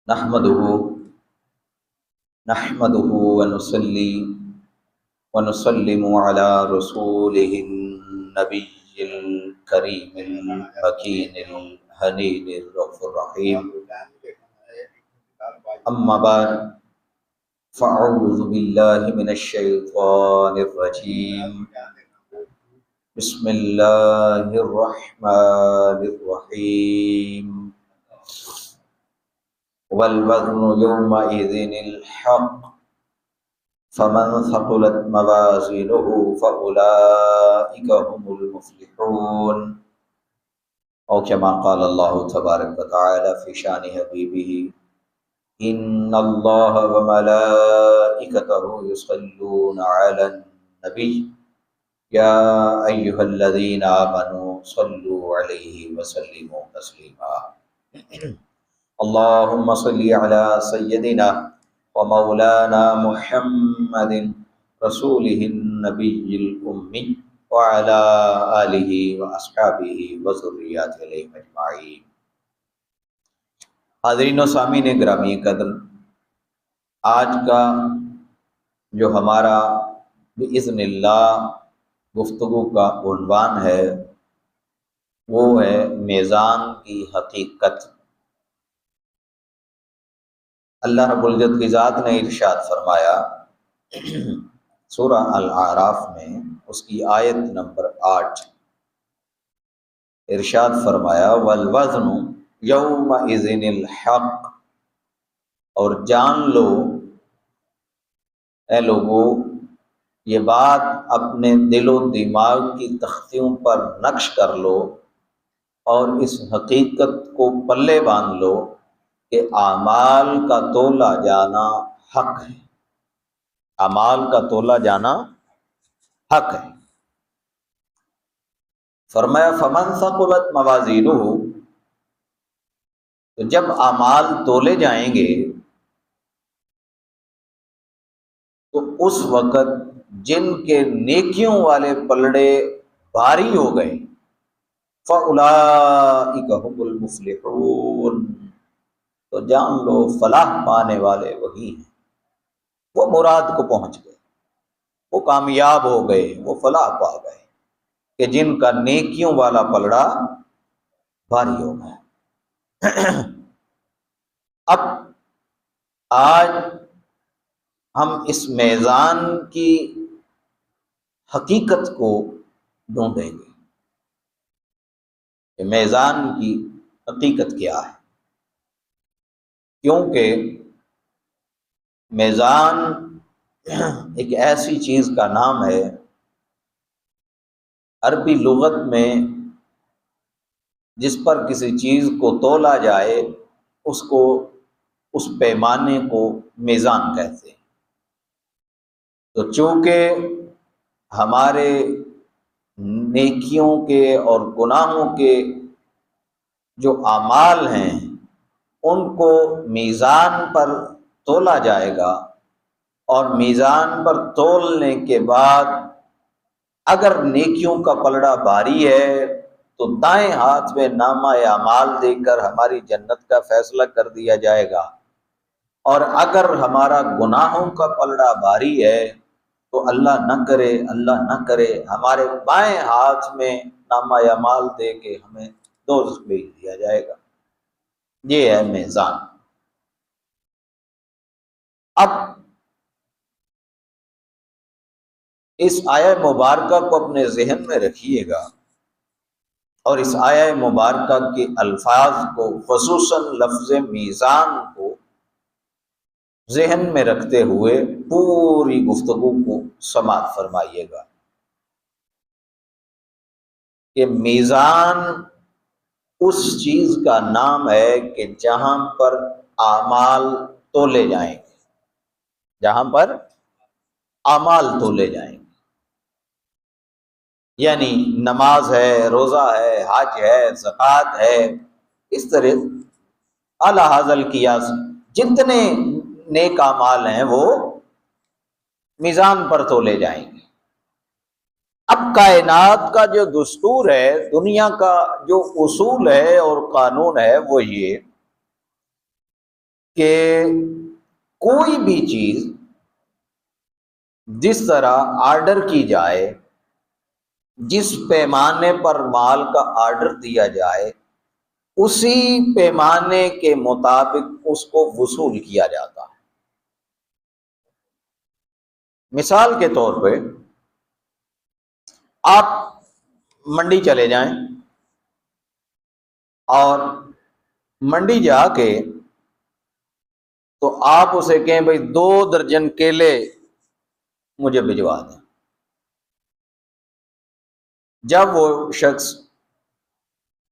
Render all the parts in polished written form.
نحمده نحمده ونصلي ونسلم على رسوله النبي الكريم المكين الحنين الرؤوف الرحيم. أما بعد فأعوذ بالله من الشيطان الرجيم. بسم الله الرحمن الرحيم. والوزن يومئذ الحق فمن ثقلت موازينه فأولئك هم المفلحون. أو كما قال الله تبارك وتعالى في شأن حبيبه إن الله وملائكته يصلون على النبي يا أيها الذين آمنوا صلوا عليه وسلموا تسليما. اللهم صل على سيدنا ومولانا محمد رسوله النبي الأمي وعلى آله وأصحابه وذرياته عليهم أجمعين. حاضرین و سامعین گرامی قدر، آج کا جو ہمارا بإذن اللہ گفتگو کا عنوان ہے وہ ہے میزان کی حقیقت. اللہ رب العزت کی ذات نے ارشاد فرمایا سورہ الاعراف میں اس کی آیت نمبر 8، ارشاد فرمایا والوزن یومئذ الحق، اور جان لو اے لوگو، یہ بات اپنے دل و دماغ کی تختیوں پر نقش کر لو اور اس حقیقت کو پلے باندھ لو کہ اعمال کا تولا جانا حق ہے. اعمال کا تولا جانا حق ہے. فرمایا فمن ثقلت موازینہ، تو جب اعمال تولے جائیں گے تو اس وقت جن کے نیکیوں والے پلڑے بھاری ہو گئے فَأُولَئِكَ هُمُ الْمُفْلِحُونَ، تو جان لو فلاح پانے والے وہی ہیں، وہ مراد کو پہنچ گئے، وہ کامیاب ہو گئے، وہ فلاح پا گئے کہ جن کا نیکیوں والا پلڑا بھاری ہو گیا. اب آج ہم اس میزان کی حقیقت کو ڈھونڈیں گے کہ میزان کی حقیقت کیا ہے، کیونکہ میزان ایک ایسی چیز کا نام ہے عربی لغت میں جس پر کسی چیز کو تولا جائے اس پیمانے کو میزان کہتے ہیں. تو چونکہ ہمارے نیکیوں کے اور گناہوں کے جو اعمال ہیں ان کو میزان پر تولا جائے گا، اور میزان پر تولنے کے بعد اگر نیکیوں کا پلڑا بھاری ہے تو دائیں ہاتھ میں نامہ اعمال دے کر ہماری جنت کا فیصلہ کر دیا جائے گا، اور اگر ہمارا گناہوں کا پلڑا بھاری ہے تو اللہ نہ کرے ہمارے بائیں ہاتھ میں نامہ اعمال دے کے ہمیں دوزخ بھیج دیا جائے گا. یہ ہے میزان. اب اس آیہ مبارکہ کو اپنے ذہن میں رکھیے گا، اور اس آیہ مبارکہ کے الفاظ کو خصوصاً لفظ میزان کو ذہن میں رکھتے ہوئے پوری گفتگو کو سماعت فرمائیے گا کہ میزان اس چیز کا نام ہے کہ جہاں پر اعمال تولے جائیں گے، جہاں پر اعمال تولے جائیں گے، یعنی نماز ہے، روزہ ہے، حج ہے، زکوٰۃ ہے، اس طرح اعلی حاضر القیاس جتنے نیک اعمال ہیں وہ میزان پر تولے جائیں گے. اب کائنات کا جو دستور ہے، دنیا کا جو اصول ہے اور قانون ہے وہ یہ کہ کوئی بھی چیز جس طرح آرڈر کی جائے، جس پیمانے پر مال کا آرڈر دیا جائے، اسی پیمانے کے مطابق اس کو وصول کیا جاتا ہے۔ مثال کے طور پہ آپ منڈی چلے جائیں اور منڈی جا کے تو آپ اسے کہیں بھائی 2 درجن کیلے مجھے بھجوا دیں۔ جب وہ شخص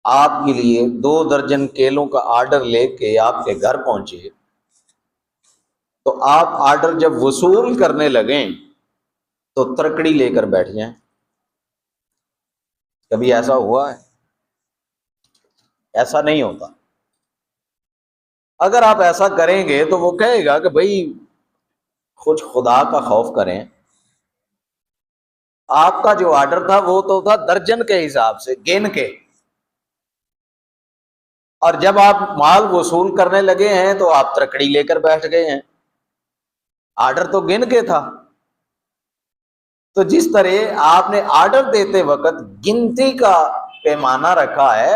آپ کے لیے 2 درجن کیلوں کا آرڈر لے کے آپ کے گھر پہنچے تو آپ آرڈر جب وصول کرنے لگیں تو ترکڑی لے کر بیٹھ جائیں۔ کبھی ایسا ہوا ہے؟ ایسا نہیں ہوتا۔ اگر آپ ایسا کریں گے تو وہ کہے گا کہ بھائی کچھ خدا کا خوف کریں، آپ کا جو آرڈر تھا وہ تو تھا درجن کے حساب سے، گن کے، اور جب آپ مال وصول کرنے لگے ہیں تو آپ ترکڑی لے کر بیٹھ گئے ہیں۔ آرڈر تو گن کے تھا۔ تو جس طرح آپ نے آرڈر دیتے وقت گنتی کا پیمانہ رکھا ہے،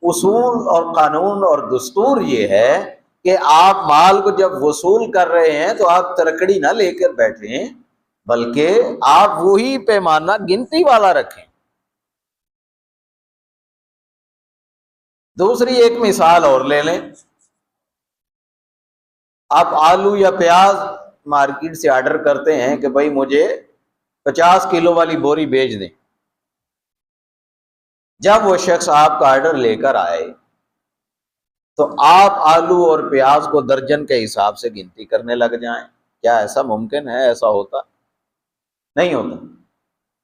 اصول اور قانون اور دستور یہ ہے کہ آپ مال کو جب وصول کر رہے ہیں تو آپ ترکڑی نہ لے کر بیٹھیں، بلکہ آپ وہی پیمانہ گنتی والا رکھیں۔ دوسری ایک مثال اور لے لیں، آپ آلو یا پیاز مارکیٹ سے آرڈر کرتے ہیں کہ بھائی مجھے 50 کلو والی بوری بھیج دیں۔ جب وہ شخص آپ کا آرڈر لے کر آئے تو آپ آلو اور پیاز کو درجن کے حساب سے گنتی کرنے لگ جائیں۔ کیا ایسا ممکن ہے؟ ایسا ہوتا نہیں ہوتا،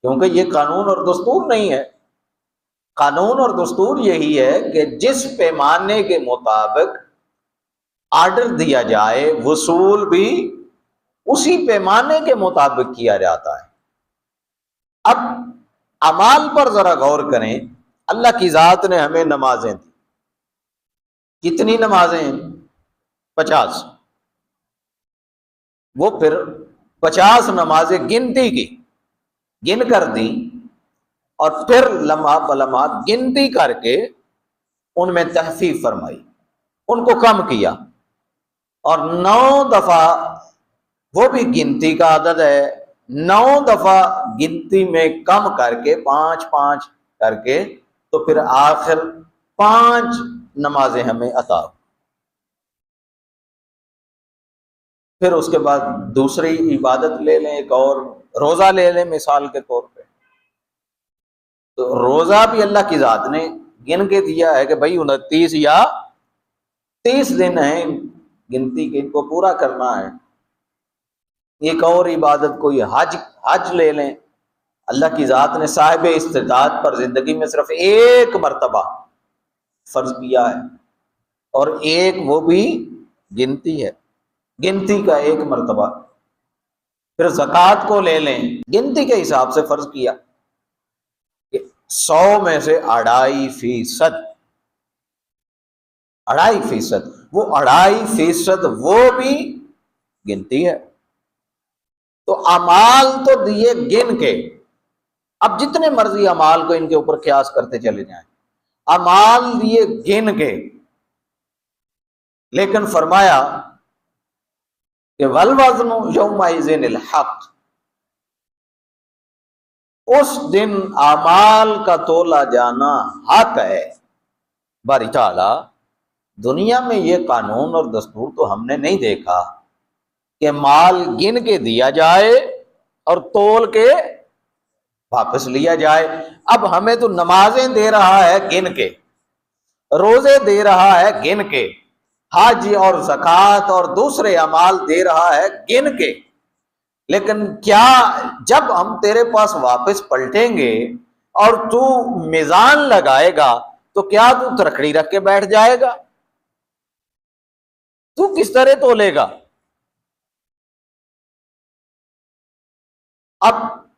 کیونکہ یہ قانون اور دستور نہیں ہے۔ قانون اور دستور یہی ہے کہ جس پیمانے کے مطابق آرڈر دیا جائے وصول بھی اسی پیمانے کے مطابق کیا جاتا ہے۔ اب اعمال پر ذرا غور کریں۔ اللہ کی ذات نے ہمیں نمازیں دی۔ کتنی نمازیں؟ 50۔ وہ پھر 50 نمازیں گنتی کی، گن کر دی، اور پھر لمحہ بلمحہ گنتی کر کے ان میں تخفیف فرمائی، ان کو کم کیا، اور 9 دفعہ وہ بھی گنتی کا عدد ہے، 9 دفعہ گنتی میں کم کر کے 5 کر کے تو پھر آخر 5 نمازیں ہمیں عطا۔ پھر اس کے بعد دوسری عبادت لے لیں، ایک اور روزہ لے لیں مثال کے طور پہ۔ تو روزہ بھی اللہ کی ذات نے گن کے دیا ہے کہ بھائی 29 یا 30 دن ہیں گنتی کے، ان کو پورا کرنا ہے۔ ایک اور عبادت کوئی حج لے لیں، اللہ کی ذات نے صاحب استطاعت پر زندگی میں صرف 1 مرتبہ فرض کیا ہے، اور ایک وہ بھی گنتی ہے، گنتی کا 1 مرتبہ۔ پھر زکوٰۃ کو لے لیں، گنتی کے حساب سے فرض کیا کہ 100 میں سے 2.5%، 2.5%، وہ 2.5% وہ بھی گنتی ہے۔ تو اعمال تو دیے گن کے، اب جتنے مرضی اعمال کو ان کے اوپر قیاس کرتے چلے جائیں، اعمال دیے گن کے، لیکن فرمایا کہ والوزن یومئذ الحق، اس دن اعمال کا تولا جانا حق ہے۔ باری تعالی دنیا میں یہ قانون اور دستور تو ہم نے نہیں دیکھا کہ مال گن کے دیا جائے اور تول کے واپس لیا جائے۔ اب ہمیں تو نمازیں دے رہا ہے گن کے، روزے دے رہا ہے گن کے، حج اور زکوٰۃ اور دوسرے اعمال دے رہا ہے گن کے، لیکن کیا جب ہم تیرے پاس واپس پلٹیں گے اور تو میزان لگائے گا تو کیا تو ترکڑی رکھ کے بیٹھ جائے گا؟ تو کس طرح تولے گا؟ اب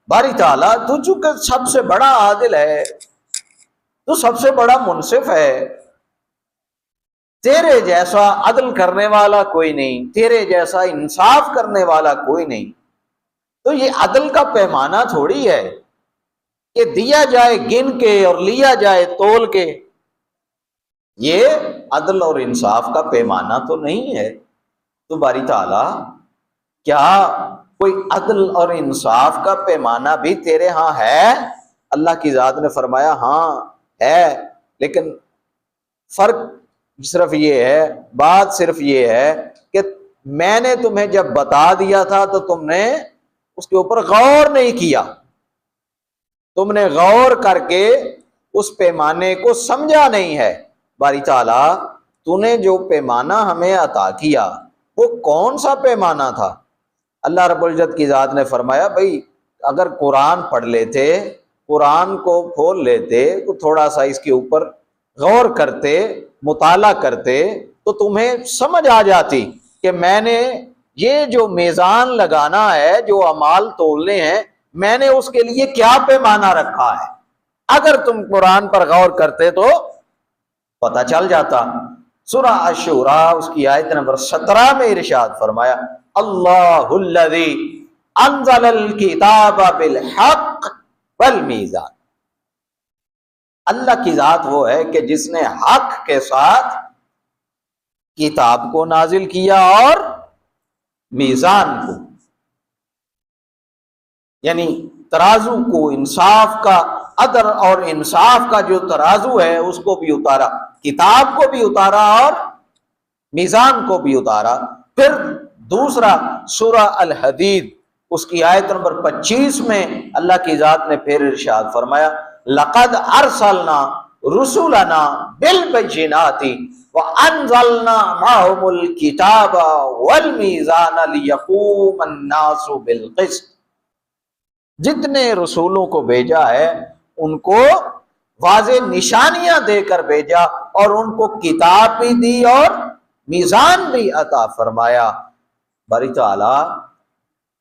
باری تعالیٰ تو چونکہ سب سے بڑا عادل ہے، تو سب سے بڑا منصف ہے، تیرے جیسا عدل کرنے والا کوئی نہیں، تیرے جیسا انصاف کرنے والا کوئی نہیں۔ تو یہ عدل کا پیمانہ تھوڑی ہے کہ دیا جائے گن کے اور لیا جائے تول کے، یہ عدل اور انصاف کا پیمانہ تو نہیں ہے۔ تو باری تعالیٰ کیا کوئی عدل اور انصاف کا پیمانہ بھی تیرے ہاں ہے؟ اللہ کی ذات نے فرمایا ہاں ہے، لیکن فرق صرف یہ ہے، بات صرف یہ ہے کہ میں نے تمہیں جب بتا دیا تھا تو تم نے اس کے اوپر غور نہیں کیا، تم نے غور کر کے اس پیمانے کو سمجھا نہیں ہے۔ باری تعالیٰ تو نے جو پیمانہ ہمیں عطا کیا وہ کون سا پیمانہ تھا؟ اللہ رب العزت کی ذات نے فرمایا بھئی اگر قرآن پڑھ لیتے، قرآن کو کھول لیتے، تو تھوڑا سا اس کے اوپر غور کرتے، مطالعہ کرتے، تو تمہیں سمجھ آ جاتی کہ میں نے یہ جو میزان لگانا ہے، جو اعمال تولنے ہیں، میں نے اس کے لیے کیا پیمانہ رکھا ہے۔ اگر تم قرآن پر غور کرتے تو پتہ چل جاتا۔ سورہ الشورى اس کی آیت نمبر 17 میں ارشاد فرمایا اللہ الذی انزل الکتاب بالحق والمیزان، اللہ کی ذات وہ ہے کہ جس نے حق کے ساتھ کتاب کو نازل کیا اور میزان کو، یعنی ترازو کو، انصاف کا، عدل اور انصاف کا جو ترازو ہے اس کو بھی اتارا، کتاب کو بھی اتارا اور میزان کو بھی اتارا۔ پھر دوسرا سورہ الحدید اس کی آیت نمبر 25 میں اللہ کی ذات نے پھر ارشاد فرمایا لقد ارسلنا رسولنا بالبینات وانزلنا معهم الکتاب والمیزان لیقوم الناس بالقسط، جتنے رسولوں کو بھیجا ہے ان کو واضح نشانیاں دے کر بھیجا اور ان کو کتاب بھی دی اور میزان بھی عطا فرمایا۔ باری تعالیٰ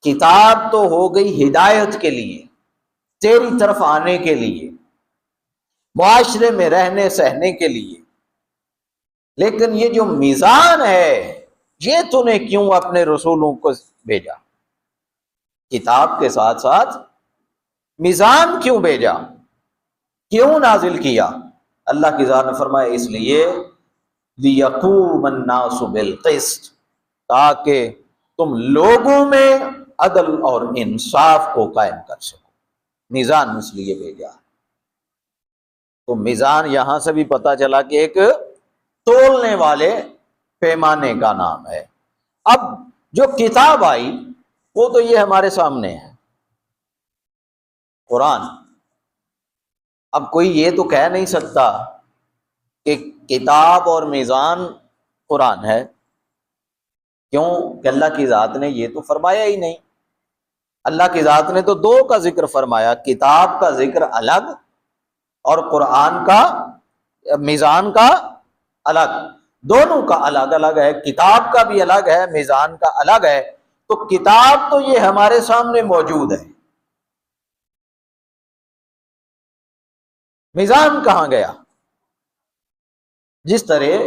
کتاب تو ہو گئی ہدایت کے لیے، تیری طرف آنے کے لیے، معاشرے میں رہنے سہنے کے لیے، لیکن یہ جو میزان ہے یہ تو نے کیوں اپنے رسولوں کو بھیجا؟ کتاب کے ساتھ ساتھ میزان کیوں بھیجا، کیوں نازل کیا؟ اللہ کی ذات نے فرمایا اس لیے لیقوم الناس بالقسط، تاکہ تم لوگوں میں عدل اور انصاف کو قائم کر سکو۔ میزان اس لیے بھیجا۔ تو میزان یہاں سے بھی پتہ چلا کہ ایک تولنے والے پیمانے کا نام ہے۔ اب جو کتاب آئی وہ تو یہ ہمارے سامنے ہے، قرآن۔ اب کوئی یہ تو کہہ نہیں سکتا کہ کتاب اور میزان قرآن ہے، کیوں کہ اللہ کی ذات نے یہ تو فرمایا ہی نہیں۔ اللہ کی ذات نے تو دو کا ذکر فرمایا، کتاب کا ذکر الگ اور قرآن کا، میزان کا الگ، دونوں کا الگ الگ ہے، کتاب کا بھی الگ ہے، میزان کا الگ ہے۔ تو کتاب تو یہ ہمارے سامنے موجود ہے، میزان کہاں گیا؟ جس طرح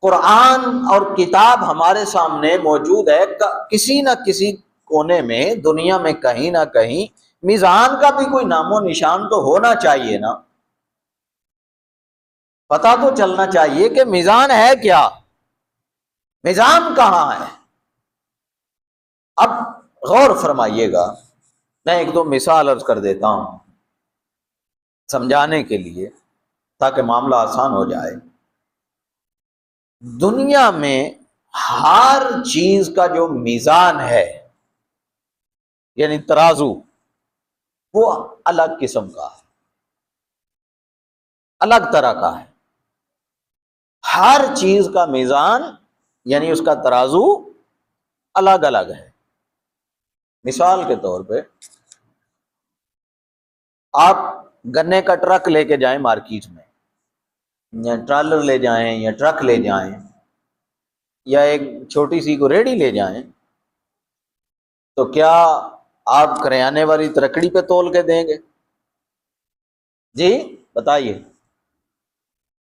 قرآن اور کتاب ہمارے سامنے موجود ہے، کسی نہ کسی کونے میں دنیا میں کہیں نہ کہیں میزان کا بھی کوئی نام و نشان تو ہونا چاہیے نا، پتہ تو چلنا چاہیے کہ میزان ہے کیا، میزان کہاں ہے۔ اب غور فرمائیے گا، میں ایک دو مثال عرض کر دیتا ہوں سمجھانے کے لیے تاکہ معاملہ آسان ہو جائے۔ دنیا میں ہر چیز کا جو میزان ہے یعنی ترازو، وہ الگ قسم کا ہے، الگ طرح کا ہے۔ ہر چیز کا میزان یعنی اس کا ترازو الگ الگ ہے۔ مثال کے طور پہ آپ گنے کا ٹرک لے کے جائیں مارکیٹ میں، یا ٹرالر لے جائیں یا ٹرک لے جائیں یا ایک چھوٹی سی کو ریڑھی لے جائیں، تو کیا آپ کریانے والی ترکڑی پہ تول کے دیں گے؟ جی بتائیے،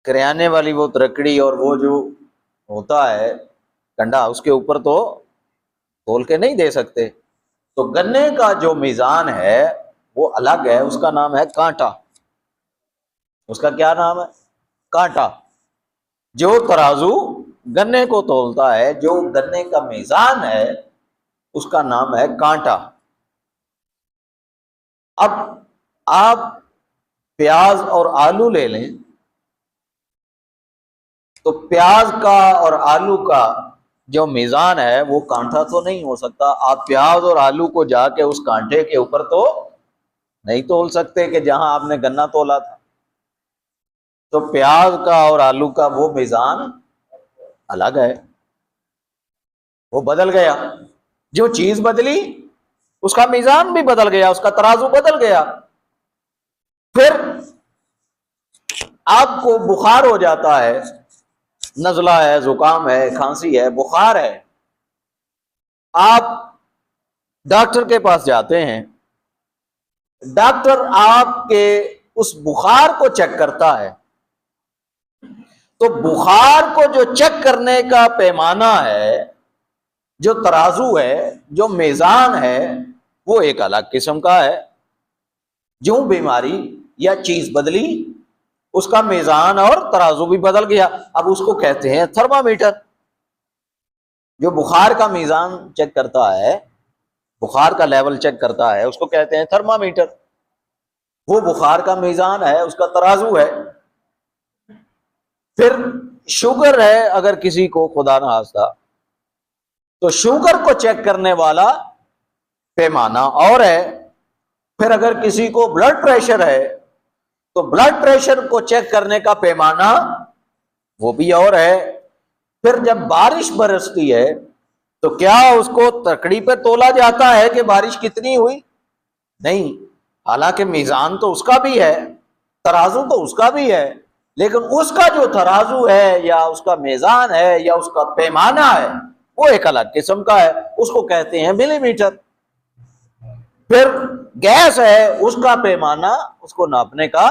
کریانے والی وہ ترکڑی اور وہ جو ہوتا ہے کنڈا، اس کے اوپر تو تول کے نہیں دے سکتے. تو گنے کا جو میزان ہے وہ الگ ہے، اس کا نام ہے کانٹا. اس کا کیا نام ہے؟ کانٹا. جو ترازو گنے کو تولتا ہے، جو گنے کا میزان ہے، اس کا نام ہے کانٹا. اب آپ پیاز اور آلو لے لیں تو پیاز کا اور آلو کا جو میزان ہے وہ کانٹا تو نہیں ہو سکتا. آپ پیاز اور آلو کو جا کے اس کانٹے کے اوپر تو نہیں تول سکتے کہ جہاں آپ نے گنا تولا تھا. تو پیاز کا اور آلو کا وہ میزان الگ ہے، وہ بدل گیا. جو چیز بدلی اس کا میزان بھی بدل گیا، اس کا ترازو بدل گیا. پھر آپ کو بخار ہو جاتا ہے، نزلہ ہے، زکام ہے، کھانسی ہے، بخار ہے، آپ ڈاکٹر کے پاس جاتے ہیں. ڈاکٹر آپ کے اس بخار کو چیک کرتا ہے. تو بخار کو جو چیک کرنے کا پیمانہ ہے، جو ترازو ہے، جو میزان ہے، وہ ایک الگ قسم کا ہے. جو بیماری یا چیز بدلی اس کا میزان اور ترازو بھی بدل گیا. اب اس کو کہتے ہیں تھرمامیٹر. جو بخار کا میزان چیک کرتا ہے، بخار کا لیول چیک کرتا ہے، اس کو کہتے ہیں تھرمامیٹر. وہ بخار کا میزان ہے، اس کا ترازو ہے. پھر شوگر ہے اگر کسی کو، خدا نہ خواستہ، تو شوگر کو چیک کرنے والا پیمانہ اور ہے. پھر اگر کسی کو بلڈ پریشر ہے تو بلڈ پریشر کو چیک کرنے کا پیمانہ وہ بھی اور ہے. پھر جب بارش برستی ہے تو کیا اس کو تکڑی پہ تولا جاتا ہے کہ بارش کتنی ہوئی؟ نہیں. حالانکہ میزان تو اس کا بھی ہے، ترازو تو اس کا بھی ہے، لیکن اس کا جو ترازو ہے یا اس کا میزان ہے یا اس کا پیمانہ ہے وہ ایک الگ قسم کا ہے، اس کو کہتے ہیں ملی میٹر. پھر گیس ہے، اس کا پیمانہ، اس کو ناپنے کا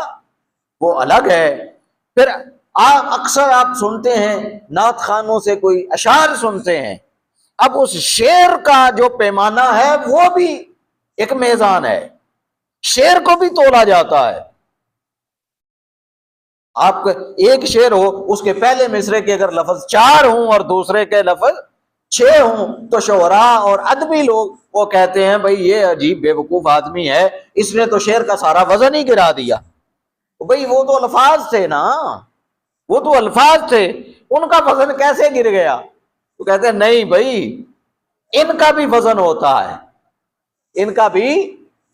وہ الگ ہے. پھر اکثر آپ سنتے ہیں نعت خانوں سے کوئی اشعار سنتے ہیں. اب اس شعر کا جو پیمانہ ہے وہ بھی ایک میزان ہے، شعر کو بھی تولا جاتا ہے. آپ کا ایک شعر ہو، اس کے پہلے مصرے کے اگر لفظ 4 ہوں اور دوسرے کے لفظ 6 ہوں تو شعراء اور ادبی لوگ وہ کہتے ہیں بھئی یہ عجیب بے وقوف آدمی ہے، اس نے تو شعر کا سارا وزن ہی گرا دیا. بھئی وہ تو الفاظ تھے نا، وہ تو الفاظ تھے، ان کا وزن کیسے گر گیا؟ تو کہتے ہیں نہیں بھئی، ان کا بھی وزن ہوتا ہے، ان کا بھی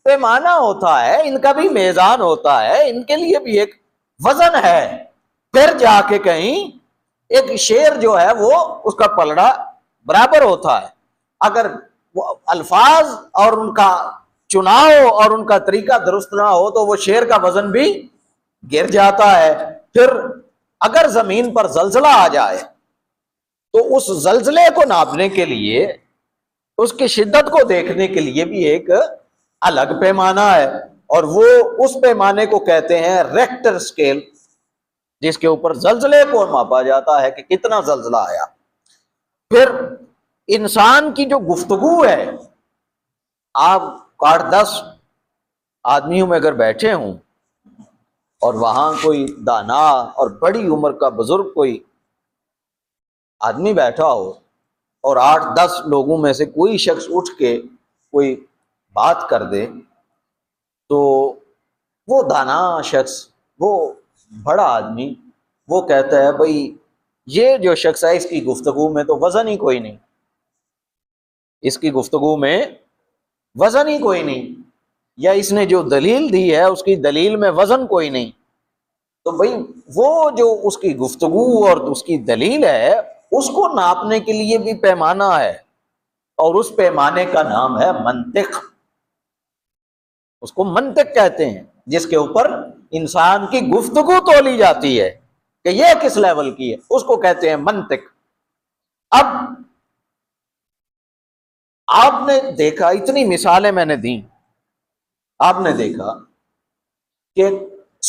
پیمانہ ہوتا ہے، ان کا بھی میزان ہوتا ہے، ان کے لیے بھی ایک وزن ہے. پھر جا کے کہیں ایک شعر جو ہے وہ اس کا پلڑا برابر ہوتا ہے. اگر وہ الفاظ اور ان کا چناؤ اور ان کا طریقہ درست نہ ہو تو وہ شعر کا وزن بھی گر جاتا ہے. پھر اگر زمین پر زلزلہ آ جائے تو اس زلزلے کو ناپنے کے لیے، اس کی شدت کو دیکھنے کے لیے بھی ایک الگ پیمانہ ہے، اور وہ اس پیمانے کو کہتے ہیں ریکٹر سکیل، جس کے اوپر زلزلے کو ماپا جاتا ہے کہ کتنا زلزلہ آیا. پھر انسان کی جو گفتگو ہے، آپ 8-10 آدمیوں میں اگر بیٹھے ہوں اور وہاں کوئی دانا اور بڑی عمر کا بزرگ کوئی آدمی بیٹھا ہو اور 8-10 لوگوں میں سے کوئی شخص اٹھ کے کوئی بات کر دے تو وہ دانا شخص، وہ بڑا آدمی، وہ کہتا ہے بھئی یہ جو شخص ہے اس کی گفتگو میں تو وزن ہی کوئی نہیں، اس کی گفتگو میں وزن ہی کوئی نہیں، یا اس نے جو دلیل دی ہے اس کی دلیل میں وزن کوئی نہیں. تو بھئی وہ جو اس کی گفتگو اور اس کی دلیل ہے اس کو ناپنے کے لیے بھی پیمانہ ہے، اور اس پیمانے کا نام ہے منطق. اس کو منطق کہتے ہیں، جس کے اوپر انسان کی گفتگو تولی جاتی ہے کہ یہ کس لیول کی ہے، اس کو کہتے ہیں منطق. اب آپ نے دیکھا، اتنی مثالیں میں نے دیں، آپ نے دیکھا کہ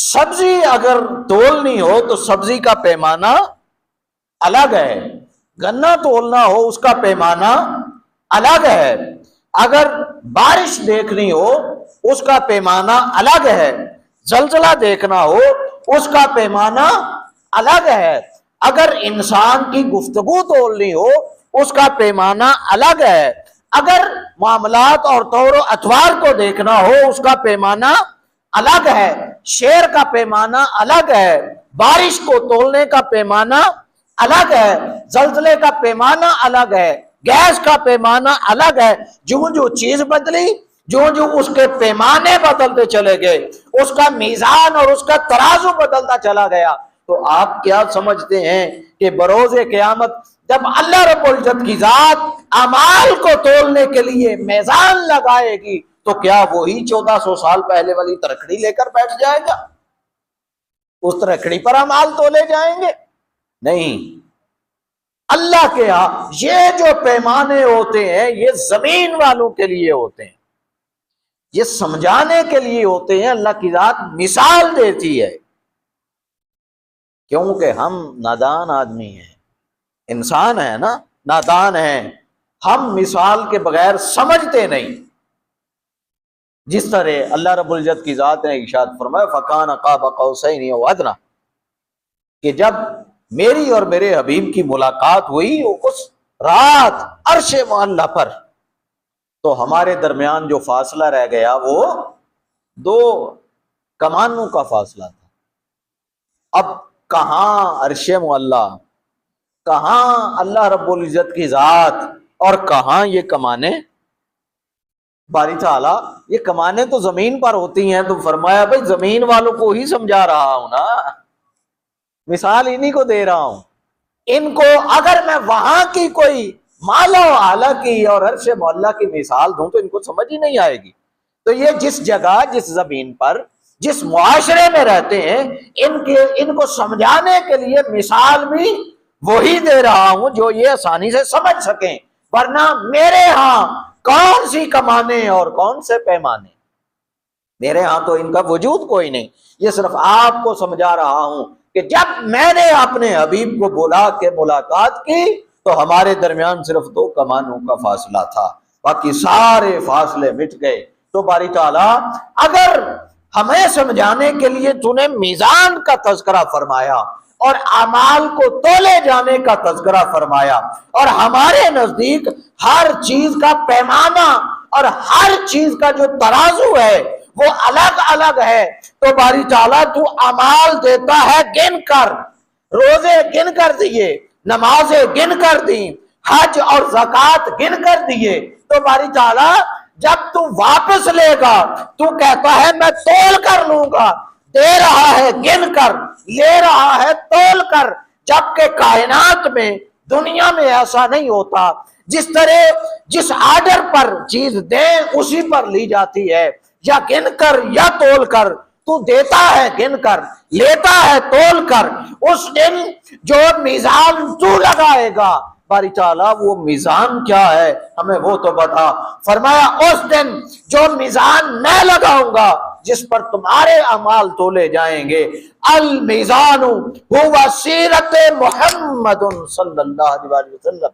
سبزی اگر تولنی ہو تو سبزی کا پیمانہ الگ ہے، گنا تولنا ہو اس کا پیمانہ الگ ہے، اگر بارش دیکھنی ہو اس کا پیمانہ الگ ہے، زلزلہ دیکھنا ہو اس کا پیمانہ الگ ہے، اگر انسان کی گفتگو تولنی ہو اس کا پیمانہ الگ ہے، اگر معاملات اور طور و اطوار کو دیکھنا ہو اس کا پیمانہ الگ ہے، شعر کا پیمانہ الگ ہے، بارش کو تولنے کا پیمانہ الگ ہے، زلزلے کا پیمانہ الگ ہے، گیس کا پیمانہ الگ ہے۔ جو چیز بدلی، جو اس کے پیمانے بدلتے چلے گئے، اس کا میزان اور اس کا ترازو بدلتا چلا گیا، تو آپ کیا سمجھتے ہیں کہ بروز قیامت جب اللہ رب العزت کی ذات اعمال کو تولنے کے لیے میزان لگائے گی تو کیا وہی 1400 سال پہلے والی ترکڑی لے کر بیٹھ جائے گا؟ اس ترکڑی پر اعمال تولے جائیں گے؟ نہیں، اللہ کے ہاں یہ جو پیمانے ہوتے ہیں یہ زمین والوں کے لیے ہوتے ہیں، یہ سمجھانے کے لیے ہوتے ہیں۔ اللہ کی ذات مثال دیتی ہے، کیونکہ ہم نادان آدمی ہیں، انسان ہیں نا، نادان ہیں، ہم مثال کے بغیر سمجھتے نہیں۔ جس طرح اللہ رب العزت کی ذات نے ارشاد فرمایا فَكَانَ قَابَ قَوْسَيْنِ أَوْ أَدْنَىٰ، کہ جب میری اور میرے حبیب کی ملاقات ہوئی اس رات عرش معلیٰ پر، تو ہمارے درمیان جو فاصلہ رہ گیا وہ 2 کمانوں کا فاصلہ تھا۔ اب کہاں عرش معلیٰ، کہاں اللہ رب العزت کی ذات اور کہاں یہ کمانے؟ باری تعالیٰ یہ کمانے تو زمین پر ہوتی ہیں، تو فرمایا بھائی زمین والوں کو ہی سمجھا رہا ہوں نا، مثال انہی کو دے رہا ہوں۔ ان کو اگر میں وہاں کی کوئی مالا و اعلیٰ کی اور عرش معلیٰ کی مثال دوں تو ان کو سمجھ ہی نہیں آئے گی۔ تو یہ جس جگہ، جس زمین پر، جس معاشرے میں رہتے ہیں، ان کو سمجھانے کے لیے مثال بھی وہی دے رہا ہوں جو یہ آسانی سے سمجھ سکیں، ورنہ میرے ہاں کون سی کمانے اور کون سے پیمانے، میرے ہاں تو ان کا وجود کوئی نہیں۔ یہ صرف آپ کو سمجھا رہا ہوں کہ جب میں نے اپنے حبیب کو بلا کے ملاقات کی تو ہمارے درمیان صرف 2 کمانوں کا فاصلہ تھا، باقی سارے فاصلے مٹ گئے۔ تو باری تعالیٰ اگر ہمیں سمجھانے کے لیے تو نے میزان کا تذکرہ فرمایا اور اعمال کو تولے جانے کا تذکرہ فرمایا، اور ہمارے نزدیک ہر چیز کا پیمانہ اور ہر چیز کا جو ترازو ہے وہ الگ الگ ہے، تو باری تعالیٰ تو اعمال دیتا ہے گن کر، روزے گن کر دیے، نمازیں گن کر دی، حج اور زکوٰۃ گن کر دیے، تو باری تعالیٰ جب تو واپس لے گا تو کہتا ہے میں تول کر لوں گا، دے رہا ہے گن کر، لے رہا ہے تول کر، جبکہ کائنات میں، دنیا میں ایسا نہیں ہوتا۔ جس طرح جس آرڈر پر چیز دیں اسی پر لی جاتی ہے، یا گن کر یا تول کر، تو دیتا ہے گن کر، لیتا ہے تول کر۔ اس دن جو میزان تو لگائے گا باری تعالیٰ وہ میزان کیا ہے ہمیں وہ تو بتا۔ فرمایا اس دن جو میزان میں لگاؤں گا جس پر تمہارے اعمال تولے جائیں گے، المیزان ہوا سیرت محمد صلی اللہ علیہ وسلم،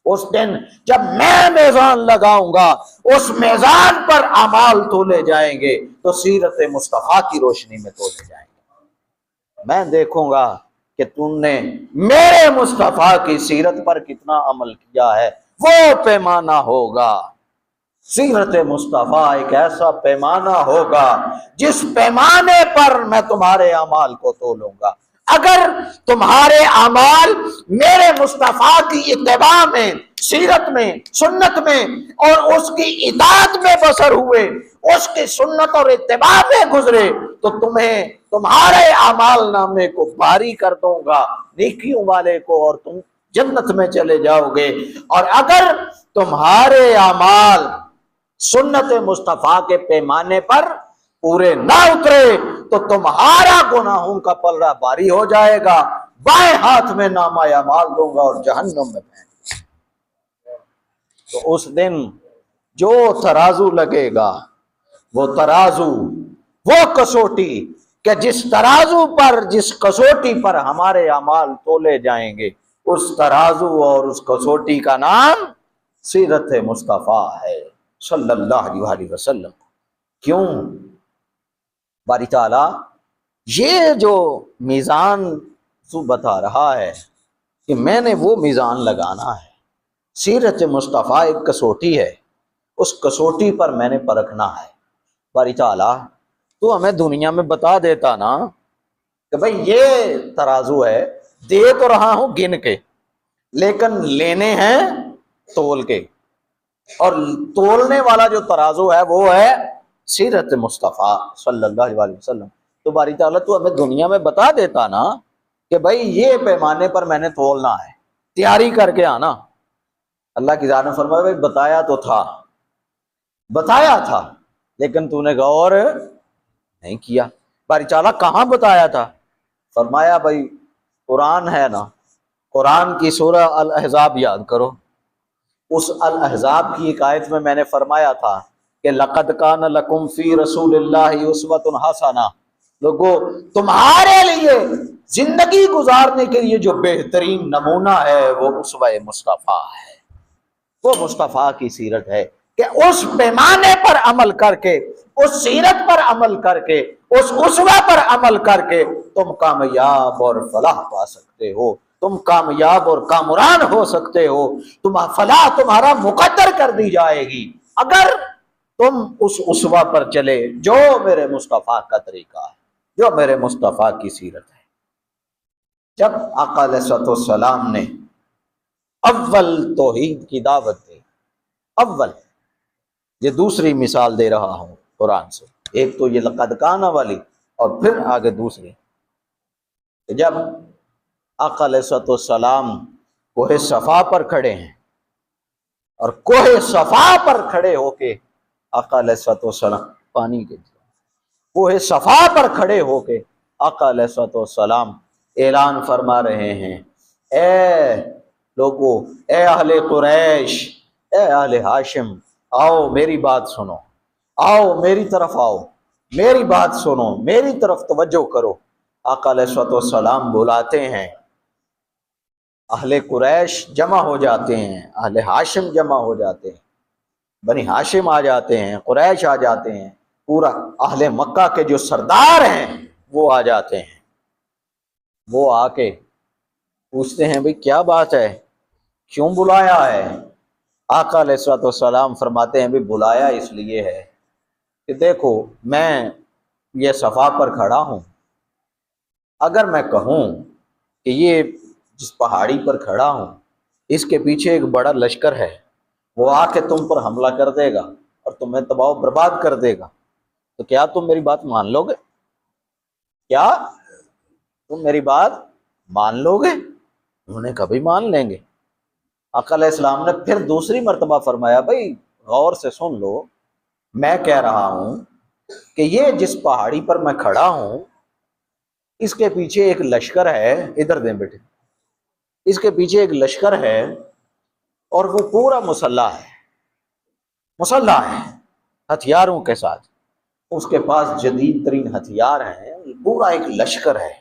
اس دن جب میں میزان لگاؤں گا اس میزان پر اعمال تولے جائیں گے تو سیرت مصطفیٰ کی روشنی میں تولے جائیں گے۔ میں دیکھوں گا کہ تم نے میرے مصطفیٰ کی سیرت پر کتنا عمل کیا ہے، وہ پیمانہ ہوگا۔ سیرت مصطفیٰ ایک ایسا پیمانہ ہوگا جس پیمانے پر میں تمہارے اعمال کو تولوں گا۔ اگر تمہارے اعمال میرے مصطفیٰ کی اتباع میں، سیرت میں، سنت میں اور اس کی اطاعت میں بسر ہوئے، اس کی سنت اور اتباع میں گزرے، تو تمہیں تمہارے اعمال نامے کو بھاری کر دوں گا، نیکیوں والے کو، اور تم جنت میں چلے جاؤ گے۔ اور اگر تمہارے اعمال سنت مصطفیٰ کے پیمانے پر پورے نہ اترے تو تمہارا گناہوں کا پلڑا بھاری ہو جائے گا، بائیں ہاتھ میں نامہ اعمال دوں گا اور جہنم میں پھینک۔ تو اس دن جو ترازو لگے گا، وہ ترازو، وہ کسوٹی، کہ جس ترازو پر، جس کسوٹی پر ہمارے اعمال تولے جائیں گے، اس ترازو اور اس کسوٹی کا نام سیرت مصطفیٰ ہے صلی اللہ علیہ وسلم۔ کیوں؟ باری تعالیٰ یہ جو میزان تو بتا رہا ہے کہ میں نے وہ میزان لگانا ہے، سیرت مصطفیٰ ایک کسوٹی ہے، اس کسوٹی پر میں نے پرکھنا ہے۔ باری تعالیٰ تو ہمیں دنیا میں بتا دیتا نا کہ بھئی یہ ترازو ہے، دے تو رہا ہوں گن کے، لیکن لینے ہیں تول کے، اور تولنے والا جو ترازو ہے وہ ہے سیرت مصطفیٰ صلی اللہ علیہ وسلم۔ تو باری تعالیٰ تو ہمیں دنیا میں بتا دیتا نا کہ بھئی یہ پیمانے پر میں نے تولنا ہے، تیاری کر کے آنا۔ اللہ کی ذات نے فرمایا بھئی بتایا تو تھا، بتایا تھا، لیکن تو نے غور نہیں کیا۔ باری تعالیٰ کہاں بتایا تھا؟ فرمایا بھئی قرآن ہے نا، قرآن کی سورہ الاحزاب یاد کرو، اس الاحزاب کی ایک آیت میں میں نے فرمایا تھا کہ لقد کان لکم فی رسول اللہ اسوۃ حسنہ، لوگو تمہارے لیے زندگی گزارنے کے لیے جو بہترین نمونہ ہے وہ اسوہ مصطفیٰ ہے، وہ مصطفیٰ کی سیرت ہے کہ اس پیمانے پر عمل کر کے، اس سیرت پر عمل کر کے، اس اسوہ پر عمل کر کے تم کامیاب اور فلاح پا سکتے ہو، تم کامیاب اور کامران ہو سکتے ہو، تم فلاح تمہارا مقدر کر دی جائے گی اگر تم اس اسوہ پر چلے جو میرے مصطفیٰ کا طریقہ ہے، جو میرے مصطفیٰ کی سیرت ہے۔ جب آقا علیہ السلام نے اول توحید کی دعوت دی، اول، یہ دوسری مثال دے رہا ہوں قرآن سے، ایک تو یہ لقد کان والی اور پھر آگے دوسری، جب آقا علیہ السلام کوہ صفا پر کھڑے ہیں اور کوہ صفا پر کھڑے ہو کے آقا علیہ السلام پانی کے کوہ صفا پر کھڑے ہو کے آقا علیہ السلام اعلان فرما رہے ہیں، اے لوگو، اے اہل قریش، اے اہل ہاشم، آؤ میری بات سنو، آؤ میری طرف آؤ، میری بات سنو، میری طرف توجہ کرو۔ آقا علیہ السلام بلاتے ہیں، اہل قریش جمع ہو جاتے ہیں، اہل ہاشم جمع ہو جاتے ہیں، بنی ہاشم آ جاتے ہیں، قریش آ جاتے ہیں، پورا اہل مکہ کے جو سردار ہیں وہ آ جاتے ہیں۔ وہ آ کے پوچھتے ہیں بھئی کیا بات ہے، کیوں بلایا ہے؟ آقا علیہ السلام فرماتے ہیں بھئی بلایا اس لیے ہے کہ دیکھو میں یہ صفا پر کھڑا ہوں، اگر میں کہوں کہ یہ جس پہاڑی پر کھڑا ہوں اس کے پیچھے ایک بڑا لشکر ہے، وہ آ کے تم پر حملہ کر دے گا اور تمہیں تباہ و برباد کر دے گا، تو کیا تم میری بات مان لو گے؟ کیا تم میری بات مان لو گے؟ انہوں نے کبھی مان لیں گے۔ آقا علیہ السلام نے پھر دوسری مرتبہ فرمایا بھئی غور سے سن لو، میں کہہ رہا ہوں کہ یہ جس پہاڑی پر میں کھڑا ہوں اس کے پیچھے ایک لشکر ہے، ادھر دیں بیٹے، اس کے پیچھے ایک لشکر ہے اور وہ پورا مسلح ہے، مسلح ہے ہتھیاروں کے ساتھ، اس کے پاس جدید ترین ہتھیار ہیں، پورا ایک لشکر ہے،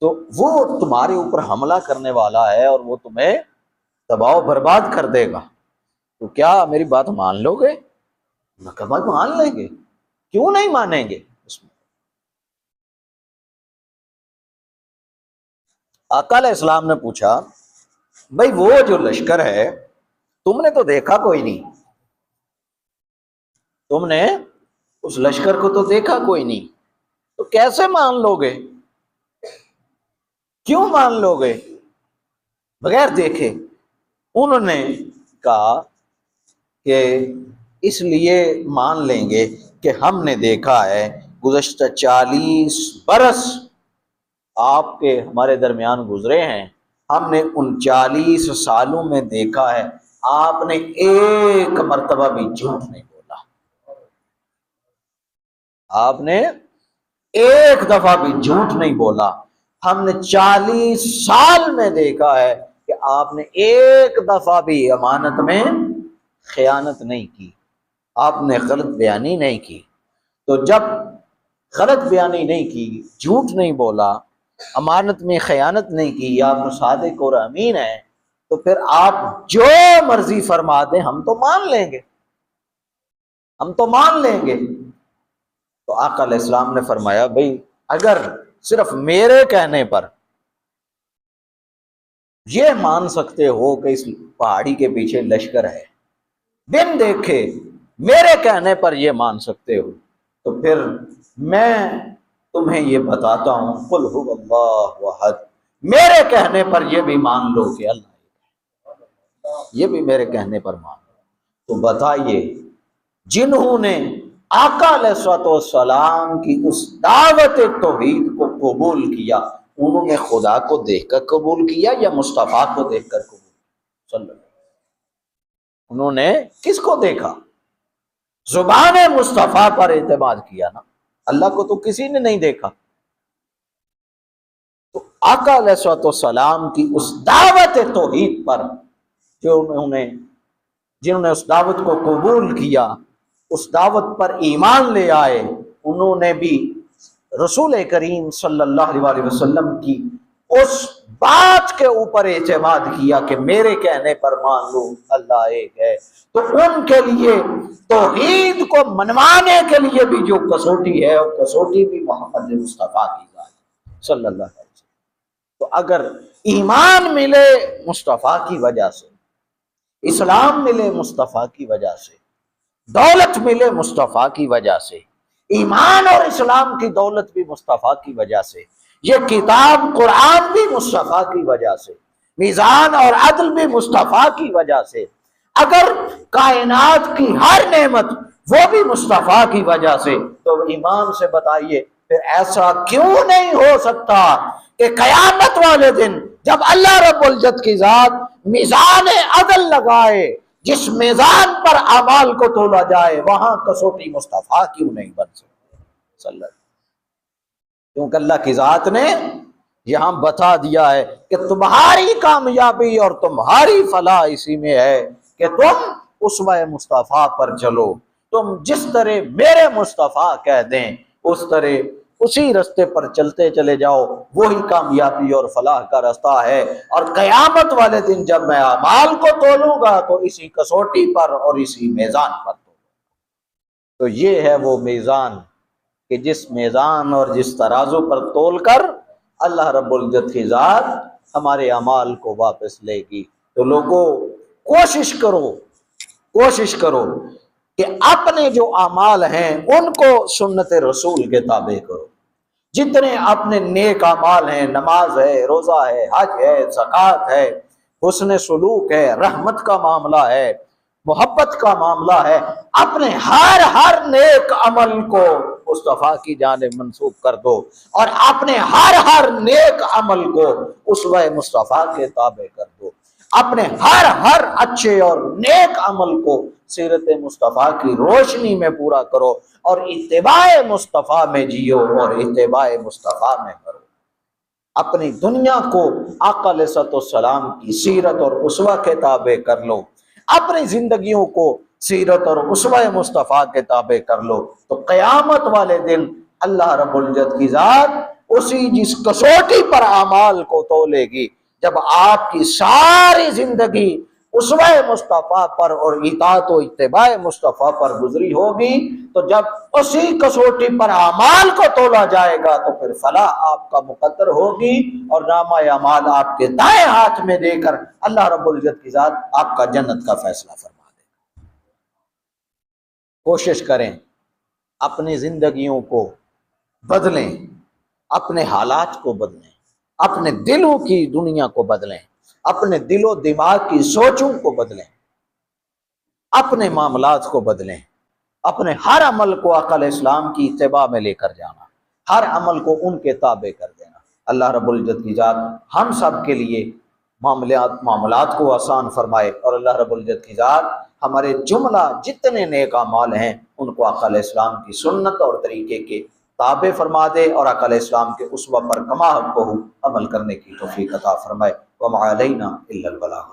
تو وہ تمہارے اوپر حملہ کرنے والا ہے اور وہ تمہیں تباہ و برباد کر دے گا، تو کیا میری بات مان لو گے؟ میں کہا مان لیں گے، کیوں نہیں مانیں گے؟ اس میں آقا علیہ السلام نے پوچھا بھئی وہ جو لشکر ہے تم نے تو دیکھا کوئی نہیں، تم نے اس لشکر کو تو دیکھا کوئی نہیں، تو کیسے مان لو گے؟ کیوں مان لو گے بغیر دیکھے؟ انہوں نے کہا کہ اس لیے مان لیں گے کہ ہم نے دیکھا ہے گزشتہ 40 برس آپ کے ہمارے درمیان گزرے ہیں، ہم نے ان 40 سالوں میں دیکھا ہے آپ نے ایک مرتبہ بھی جھوٹ نہیں بولا، آپ نے ایک دفعہ بھی جھوٹ نہیں بولا، ہم نے 40 سال میں دیکھا ہے کہ آپ نے ایک دفعہ بھی امانت میں خیانت نہیں کی، آپ نے غلط بیانی نہیں کی۔ تو جب غلط بیانی نہیں کی، جھوٹ نہیں بولا، امانت میں خیانت نہیں کی، آپ صادق اور امین ہیں، تو پھر آپ جو مرضی فرما دیں ہم تو مان لیں گے، ہم تو مان لیں گے۔ تو آقا علیہ السلام نے فرمایا بھئی اگر صرف میرے کہنے پر یہ مان سکتے ہو کہ اس پہاڑی کے پیچھے لشکر ہے، بن دیکھے میرے کہنے پر یہ مان سکتے ہو، تو پھر میں تمہیں یہ بتاتا ہوں قل هو اللہ احد، میرے کہنے پر یہ بھی مان لو کہ اللہ، یہ بھی میرے کہنے پر مان لو۔ تو بتائیے جنہوں نے آقا علیہ الصلوۃ والسلام کی اس دعوت توحید کو قبول کیا، انہوں نے خدا کو دیکھ کر قبول کیا یا مصطفیٰ کو دیکھ کر قبول کیا؟ صلی اللہ علیہ وسلم۔ انہوں نے کس کو دیکھا؟ زبان مصطفیٰ پر اعتماد کیا نا، اللہ کو تو کسی نے نہیں دیکھا۔ تو آقا علیہ الصلوۃ والسلام کی اس دعوت توحید پر جنہوں نے اس دعوت کو قبول کیا، اس دعوت پر ایمان لے آئے، انہوں نے بھی رسول کریم صلی اللہ علیہ وسلم کی اس بات کے اوپر اعتماد کیا کہ میرے کہنے پر مان لو اللہ ایک ہے۔ تو ان کے لیے توحید کو منوانے کے لیے بھی جو کسوٹی ہے، وہ کسوٹی بھی محمد مصطفیٰ کی ذات صلی اللہ علیہ وسلم۔ تو اگر ایمان ملے مصطفیٰ کی وجہ سے، اسلام ملے مصطفیٰ کی وجہ سے، دولت ملے مصطفیٰ کی وجہ سے، ایمان اور اسلام کی دولت بھی مصطفیٰ کی وجہ سے، یہ کتاب قرآن بھی مصطفیٰ کی وجہ سے، میزان اور عدل بھی مصطفیٰ کی وجہ سے، اگر کائنات کی ہر نعمت وہ بھی مصطفیٰ کی وجہ سے، تو ایمان سے بتائیے پھر ایسا کیوں نہیں ہو سکتا کہ قیامت والے دن جب اللہ رب العزت کی ذات میزان عدل لگائے، جس میزان پر اعمال کو تولا جائے، وہاں کسوٹی مصطفیٰ کیوں نہیں بن سکتی صلی اللہ علیہ وسلم؟ کیونکہ اللہ کی ذات نے یہاں بتا دیا ہے کہ تمہاری کامیابی اور تمہاری فلاح اسی میں ہے کہ تم اسوہ مصطفیٰ پر چلو، تم جس طرح میرے مصطفیٰ کہہ دیں اس طرح اسی رستے پر چلتے چلے جاؤ، وہی کامیابی اور فلاح کا راستہ ہے۔ اور قیامت والے دن جب میں اعمال کو تولوں گا تو اسی کسوٹی پر اور اسی میزان پر تو یہ ہے وہ میزان کہ جس میزان اور جس ترازو پر تول کر اللہ رب العزت کی ذات ہمارے اعمال کو واپس لے گی۔ تو لوگوں کوشش کرو کہ اپنے جو اعمال ہیں ان کو سنت رسول کے تابع کرو، جتنے اپنے نیک اعمال ہیں، نماز ہے، روزہ ہے، حج ہے، زکوٰۃ ہے، حسن سلوک ہے، رحمت کا معاملہ ہے، محبت کا معاملہ ہے، اپنے ہر نیک عمل کو مصطفیٰ کی جانب منسوب کر دو، اور اپنے ہر نیک عمل کو اسوہ مصطفیٰ کے تابع کر دو، اپنے ہر اچھے اور نیک عمل کو سیرت مصطفیٰ کی روشنی میں پورا کرو، اور اتباع مصطفیٰ میں جیو اور اتباع مصطفیٰ میں کرو۔ اپنی دنیا کو آقا علیہ الصلوۃ والسلام کی سیرت اور اسوہ کے تابع کر لو، اپنی زندگیوں کو سیرت اور اسوہ مصطفیٰ کے تابع کر لو، تو قیامت والے دن اللہ رب العزت کی ذات اسی جس کسوٹی پر اعمال کو تولے گی، جب آپ کی ساری زندگی اسوہ مصطفیٰ پر اور اطاعت و اتباع مصطفیٰ پر گزری ہوگی، تو جب اسی کسوٹی پر اعمال کو تولا جائے گا تو پھر فلاح آپ کا مقدر ہوگی، اور نامہ اعمال آپ کے دائیں ہاتھ میں دے کر اللہ رب العزت کی ذات آپ کا جنت کا فیصلہ فرما دے گا۔ کوشش کریں اپنی زندگیوں کو بدلیں، اپنے حالات کو بدلیں، اپنے دلوں کی دنیا کو بدلیں، اپنے دل و دماغ کی سوچوں کو بدلیں، اپنے معاملات کو بدلیں، اپنے ہر عمل کو آقا علیہ السلام کی اتباع میں لے کر جانا، ہر عمل کو ان کے تابع کر دینا۔ اللہ رب العزت کی ذات ہم سب کے لیے معاملات کو آسان فرمائے، اور اللہ رب العزت کی ذات ہمارے جملہ جتنے نیک اعمال ہیں ان کو آقا علیہ السلام کی سنت اور طریقے کے تابع فرما دے، اور آقا علیہ السلام کے اسوہ پر کما حق عمل کرنے کی توفیق عطا فرمائے۔ وما علینا الا البلاغ۔